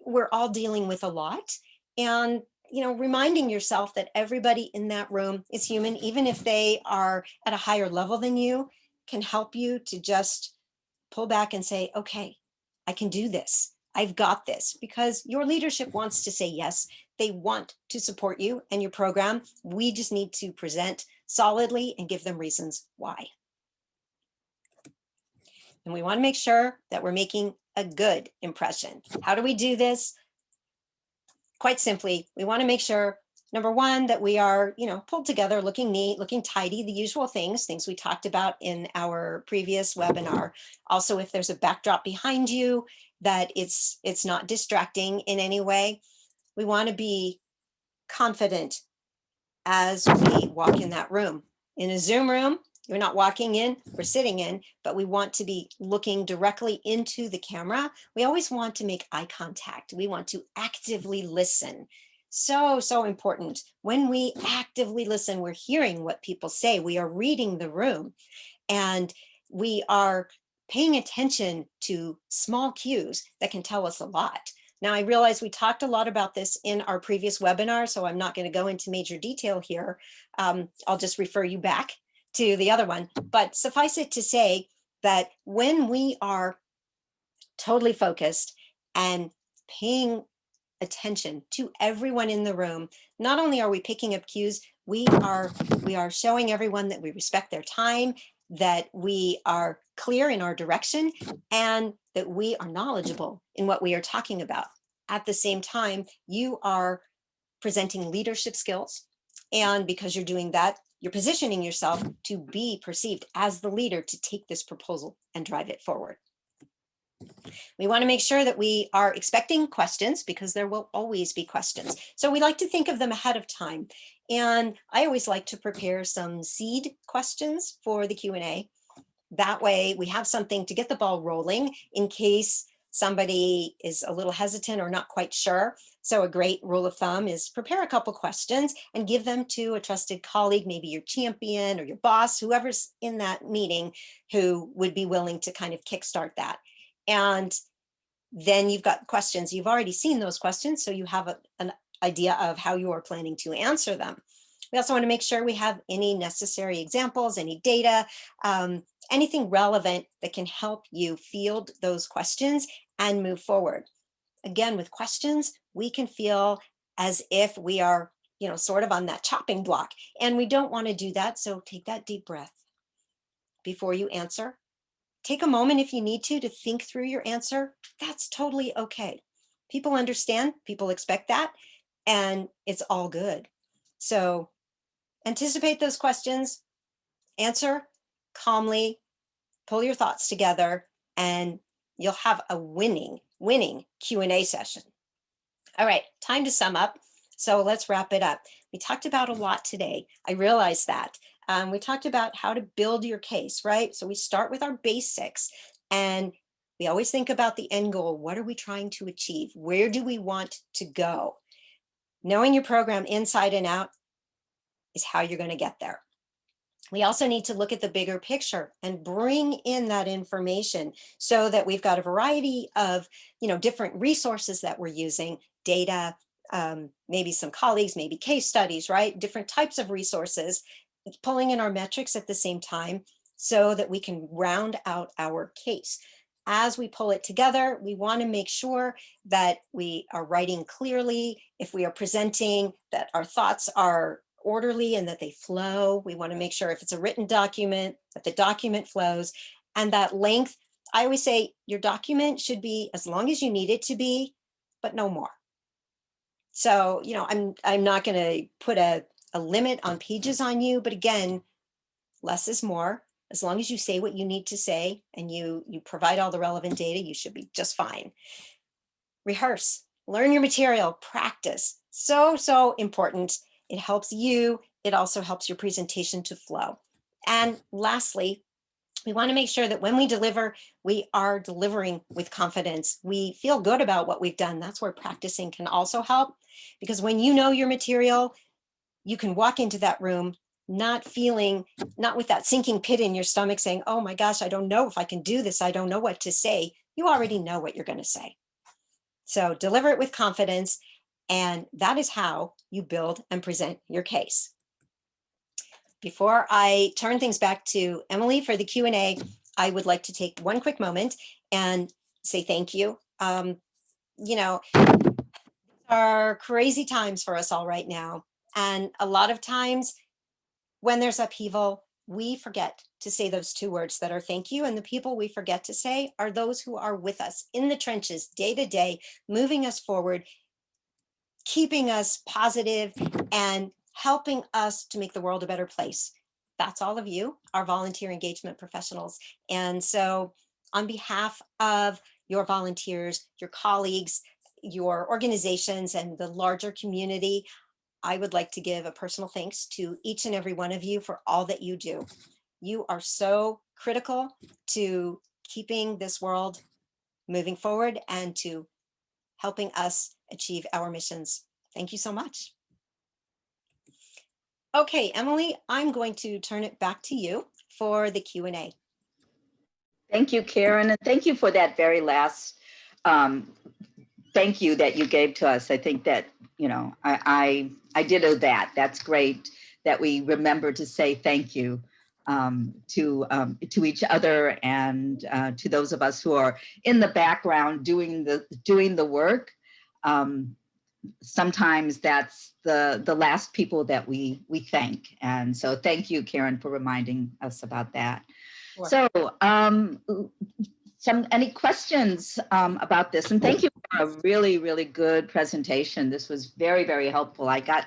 we're all dealing with a lot. And reminding yourself that everybody in that room is human, even if they are at a higher level than you, can help you to just pull back and say, okay, I can do this. I've got this, because your leadership wants to say yes. They want to support you and your program. We just need to present solidly and give them reasons why. And we want to make sure that we're making a good impression. How do we do this? Quite simply, we want to make sure, number one, that we are, pulled together, looking neat, looking tidy, the usual things we talked about in our previous webinar. Also, if there's a backdrop behind you, that it's not distracting in any way. We want to be confident as we walk in that room. In a Zoom room, you're not walking in, we're sitting in, but we want to be looking directly into the camera. We always want to make eye contact. We want to actively listen. So important. When we actively listen, we're hearing what people say. We are reading the room, and we are paying attention to small cues that can tell us a lot. Now, I realize we talked a lot about this in our previous webinar, so I'm not going to go into major detail here. I'll just refer you back to the other one, but suffice it to say that when we are totally focused and paying attention to everyone in the room, not only are we picking up cues, we are showing everyone that we respect their time, that we are clear in our direction, and that we are knowledgeable in what we are talking about. At the same time, you are presenting leadership skills, and because you're doing that, you're positioning yourself to be perceived as the leader to take this proposal and drive it forward. We want to make sure that we are expecting questions because there will always be questions. So we like to think of them ahead of time. And I always like to prepare some seed questions for the Q&A. That way we have something to get the ball rolling in case somebody is a little hesitant or not quite sure. So a great rule of thumb is prepare a couple questions and give them to a trusted colleague, maybe your champion or your boss, whoever's in that meeting who would be willing to kind of kickstart that. And then you've got questions. You've already seen those questions, so you have an idea of how you are planning to answer them. We also want to make sure we have any necessary examples, any data, anything relevant that can help you field those questions and move forward. Again, with questions, we can feel as if we are, sort of on that chopping block, and we don't want to do that. So take that deep breath before you answer. Take a moment if you need to think through your answer. That's totally okay. People understand, people expect that, and it's all good. So anticipate those questions, answer calmly, pull your thoughts together, and you'll have a winning Q&A session. All right, time to sum up. So let's wrap it up. We talked about a lot today. I realize that. We talked about how to build your case, right? So we start with our basics, and we always think about the end goal. What are we trying to achieve? Where do we want to go? Knowing your program inside and out is how you're going to get there. We also need to look at the bigger picture and bring in that information so that we've got a variety of, different resources that we're using, data, maybe some colleagues, maybe case studies, right? Different types of resources, pulling in our metrics at the same time so that we can round out our case. As we pull it together, we want to make sure that we are writing clearly. If we are presenting, that our thoughts are orderly and that they flow. We want to make sure if it's a written document, that the document flows, and that length. I always say your document should be as long as you need it to be, but no more. So, I'm not going to put a limit on pages on you, but again, less is more. As long as you say what you need to say and you provide all the relevant data, you should be just fine. Rehearse, learn your material, practice. So important. It helps you. It also helps your presentation to flow. And lastly, we want to make sure that when we deliver, we are delivering with confidence. We feel good about what we've done. That's where practicing can also help, because when you know your material, you can walk into that room not with that sinking pit in your stomach saying, oh my gosh, I don't know if I can do this. I don't know what to say. You already know what you're going to say. So deliver it with confidence. And that is how you build and present your case. Before I turn things back to Emily for the Q&A, I would like to take one quick moment and say thank you. Are crazy times for us all right now. And a lot of times when there's upheaval, we forget to say those two words that are thank you. And the people we forget to say are those who are with us in the trenches day to day, moving us forward, keeping us positive, and helping us to make the world a better place. That's all of you, our volunteer engagement professionals. And so on behalf of your volunteers, your colleagues, your organizations, and the larger community, I would like to give a personal thanks to each and every one of you for all that you do. You are so critical to keeping this world moving forward and to helping us achieve our missions. Thank you so much. Okay, Emily, I'm going to turn it back to you for the Q&A. Thank you, Karen, and thank you for that very last thank you that you gave to us. I think that, I ditto that. That's great that we remember to say thank you to each other and to those of us who are in the background doing the work. Sometimes that's the last people that we thank. And so thank you, Karen, for reminding us about that. Sure. So any questions about this? And thank you for a really, really good presentation. This was very, very helpful. I got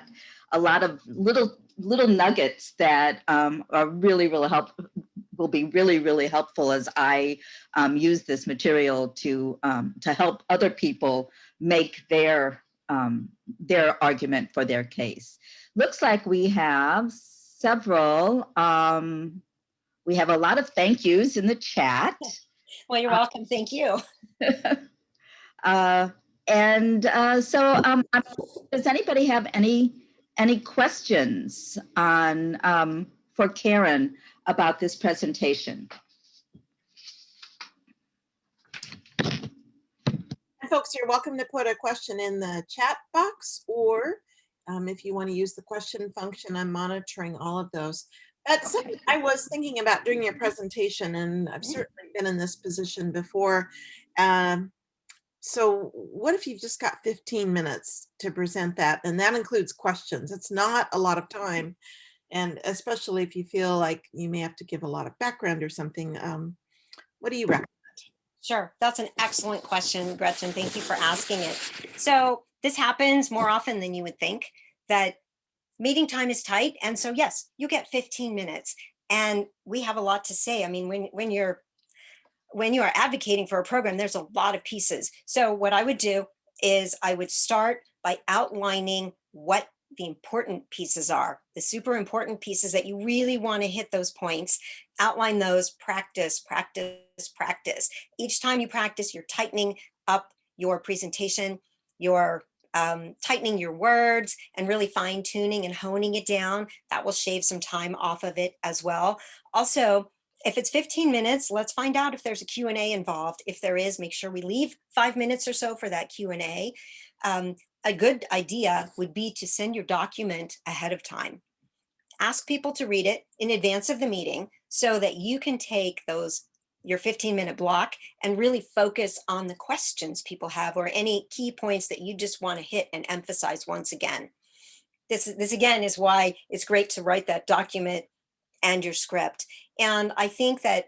a lot of little nuggets that are really, really will be really, really helpful as I use this material to help other people make their argument for their case. Looks like we have several. We have a lot of thank yous in the chat. Well, you're welcome. Thank you. Does anybody have any questions on for Karen about this presentation? And folks, you're welcome to put a question in the chat box, or if you want to use the question function, I'm monitoring all of those. But something I was thinking about during your presentation, and I've certainly been in this position before. So what if you've just got 15 minutes to present that, and that includes questions? It's not a lot of time. And especially if you feel like you may have to give a lot of background or something, what do you recommend? Sure. That's an excellent question, Gretchen. Thank you for asking it. So this happens more often than you would think, that meeting time is tight. And so, yes, you get 15 minutes and we have a lot to say. I mean, when you are advocating for a program, there's a lot of pieces. So what I would do is I would start by outlining what the important pieces are, the super important pieces that you really want to hit those points, outline those, practice, practice, practice. Each time you practice, you're tightening up your presentation, you're tightening your words and really fine tuning and honing it down. That will shave some time off of it as well. Also, if it's 15 minutes, let's find out if there's a Q&A involved. If there is, make sure we leave 5 minutes or so for that Q&A. A good idea would be to send your document ahead of time. Ask people to read it in advance of the meeting so that you can take your 15-minute block and really focus on the questions people have or any key points that you just want to hit and emphasize once again. This again is why it's great to write that document and your script. And I think that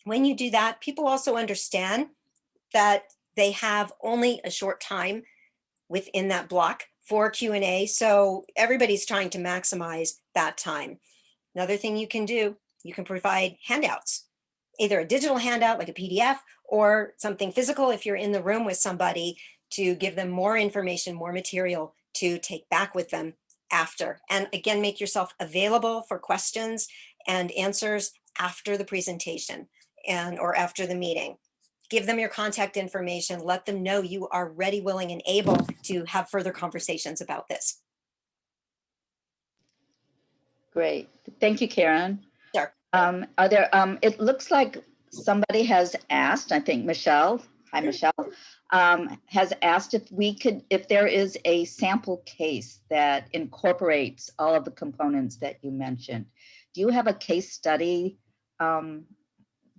when you do that, people also understand that they have only a short time within that block for Q&A. So everybody's trying to maximize that time. Another thing you can do, you can provide handouts, either a digital handout like a PDF or something physical if you're in the room with somebody, to give them more information, more material to take back with them after. And again, make yourself available for questions and answers after the presentation or after the meeting. Give them your contact information, let them know you are ready, willing, and able to have further conversations about this. Great. Thank you, Karen. Sure. Are there, it looks like somebody has asked, I think Michelle, hi Michelle, has asked if there is a sample case that incorporates all of the components that you mentioned. Do you have a case study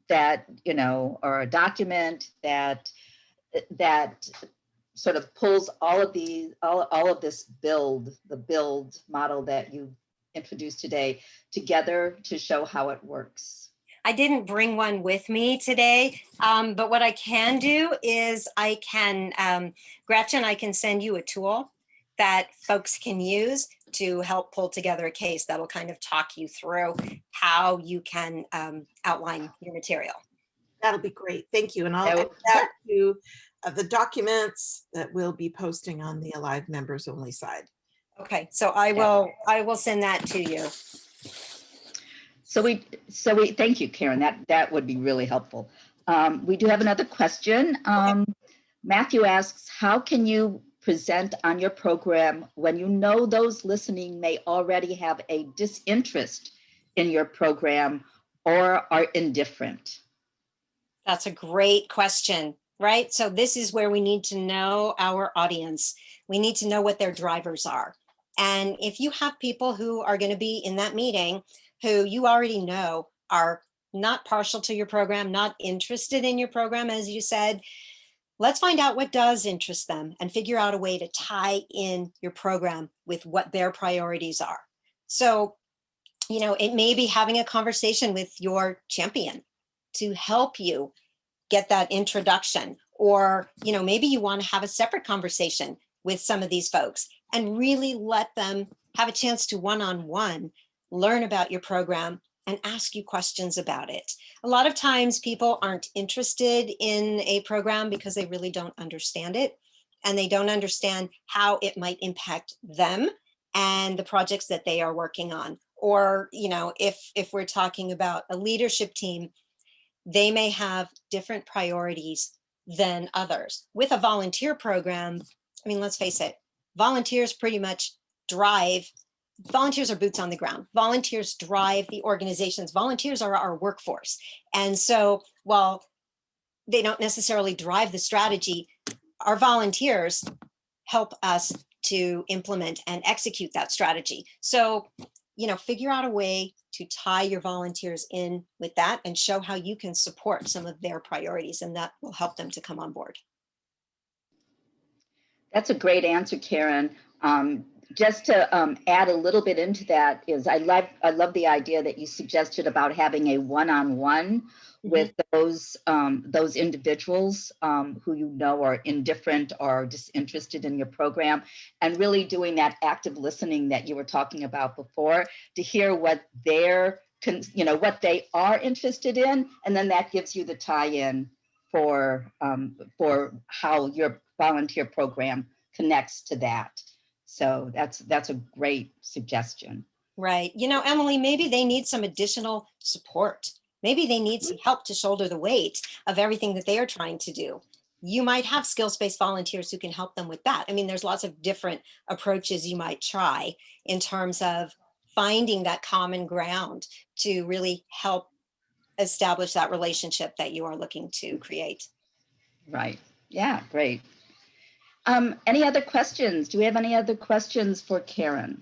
that, or a document that sort of pulls all of this the build model that you introduced today together to show how it works? I didn't bring one with me today, but what I can do is Gretchen, I can send you a tool that folks can use to help pull together a case that'll kind of talk you through how you can outline your material. That'll be great. Thank you. And I'll add that to the documents that we'll be posting on the Alive members only side. Okay, so I will send that to you. So we thank you, Karen. That would be really helpful. We do have another question. Matthew asks, how can you present on your program when you know those listening may already have a disinterest in your program or are indifferent? That's a great question, right? So this is where we need to know our audience. We need to know what their drivers are. And if you have people who are going to be in that meeting who you already know are not partial to your program, not interested in your program, as you said, let's find out what does interest them and figure out a way to tie in your program with what their priorities are. So, it may be having a conversation with your champion to help you get that introduction, or, maybe you want to have a separate conversation with some of these folks and really let them have a chance to one-on-one learn about your program, and ask you questions about it. A lot of times people aren't interested in a program because they really don't understand it, and they don't understand how it might impact them and the projects that they are working on. Or, if we're talking about a leadership team, they may have different priorities than others. With a volunteer program, I mean, let's face it, volunteers pretty much volunteers are boots on the ground. Volunteers drive the organizations. Volunteers are our workforce. And so while they don't necessarily drive the strategy, our volunteers help us to implement and execute that strategy. So, figure out a way to tie your volunteers in with that and show how you can support some of their priorities, and that will help them to come on board. That's a great answer, Karen. Just to add a little bit into that is I love the idea that you suggested about having a one-on-one with those individuals who are indifferent or disinterested in your program, and really doing that active listening that you were talking about before to hear what what they are interested in, and then that gives you the tie-in for how your volunteer program connects to that. So that's a great suggestion. Right. Emily, maybe they need some additional support. Maybe they need some help to shoulder the weight of everything that they are trying to do. You might have skills-based volunteers who can help them with that. I mean, there's lots of different approaches you might try in terms of finding that common ground to really help establish that relationship that you are looking to create. Right. Yeah, great. Any other questions? Do we have any other questions for Karen?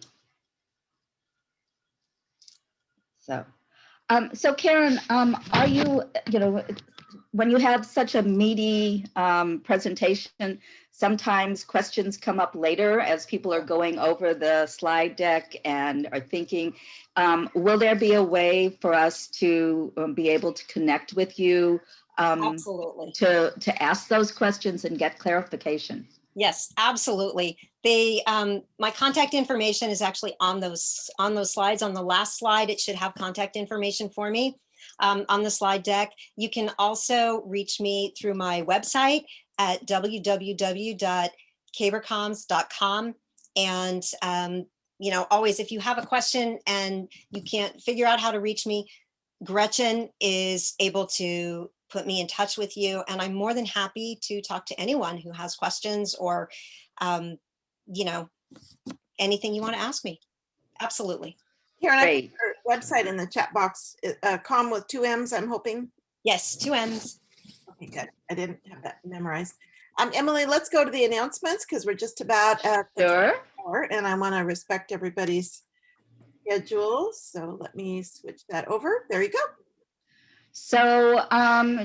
So Karen, are you, when you have such a meaty presentation, sometimes questions come up later as people are going over the slide deck and are thinking, will there be a way for us to be able to connect with you Absolutely. to ask those questions and get clarification? Yes, absolutely. My contact information is actually on those slides. On the last slide, it should have contact information for me on the slide deck. You can also reach me through my website at www.cabercoms.com. And, always, if you have a question and you can't figure out how to reach me, Gretchen is able to put me in touch with you. And I'm more than happy to talk to anyone who has questions or, anything you want to ask me. Absolutely. Karen, I put your website in the chat box, com with 2 M's, I'm hoping. Yes, 2 M's. Okay, good. I didn't have that memorized. Emily, let's go to the announcements because we're just about at the hour, and I want to respect everybody's schedule. So let me switch that over. There you go. So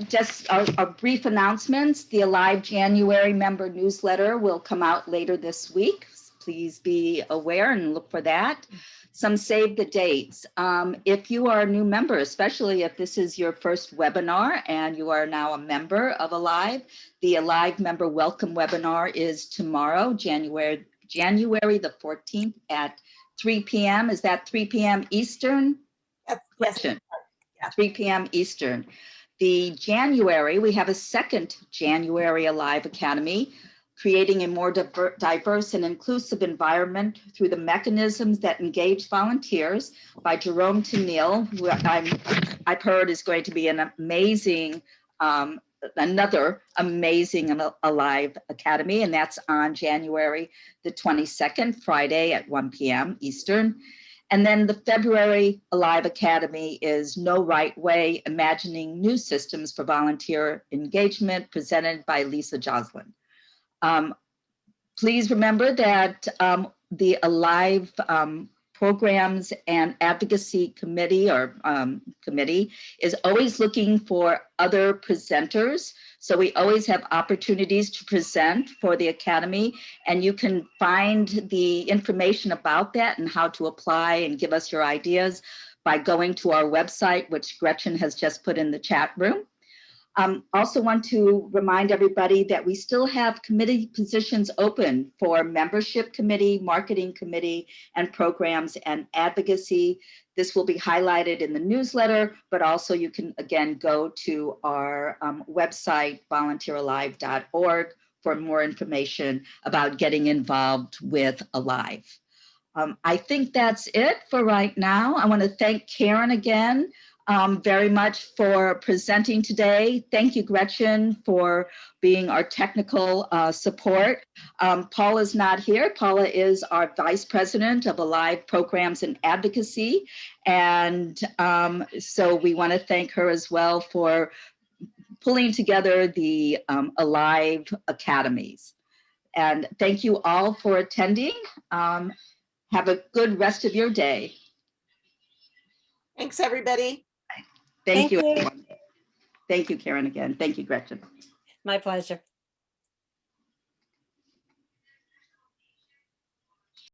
just a brief announcements. The Alive January member newsletter will come out later this week. Please be aware and look for that. Some save the dates. If you are a new member, especially if this is your first webinar and you are now a member of Alive, the Alive member welcome webinar is tomorrow, January the 14th at 3 p.m. Is that 3 p.m. Eastern? Question. 3 p.m. Eastern. We have a second January Alive Academy, creating a more diverse and inclusive environment through the mechanisms that engage volunteers, by Jerome Tennille, who I've heard is going to be an amazing, another amazing Alive Academy, and that's on January the 22nd, Friday at 1 p.m. Eastern. And then the February Alive Academy is No Right Way, Imagining New Systems for Volunteer Engagement, presented by Lisa Joslin. Please remember that the Alive Programs and Advocacy Committee committee is always looking for other presenters. So we always have opportunities to present for the Academy, and you can find the information about that and how to apply and give us your ideas by going to our website, which Gretchen has just put in the chat room. Also want to remind everybody that we still have committee positions open for membership committee, marketing committee, and programs and advocacy. This will be highlighted in the newsletter, but also you can again go to our website, volunteeralive.org, for more information about getting involved with Alive. I think that's it for right now. I want to thank Karen again very much for presenting today. Thank you, Gretchen, for being our technical support. Paula's not here. Paula is our Vice President of Alive Programs and Advocacy. And so we want to thank her as well for pulling together the Alive Academies. And thank you all for attending. Have a good rest of your day. Thanks, everybody. Thank Thank you, you. everyone. Thank you, Karen, again. Thank you, Gretchen. My pleasure.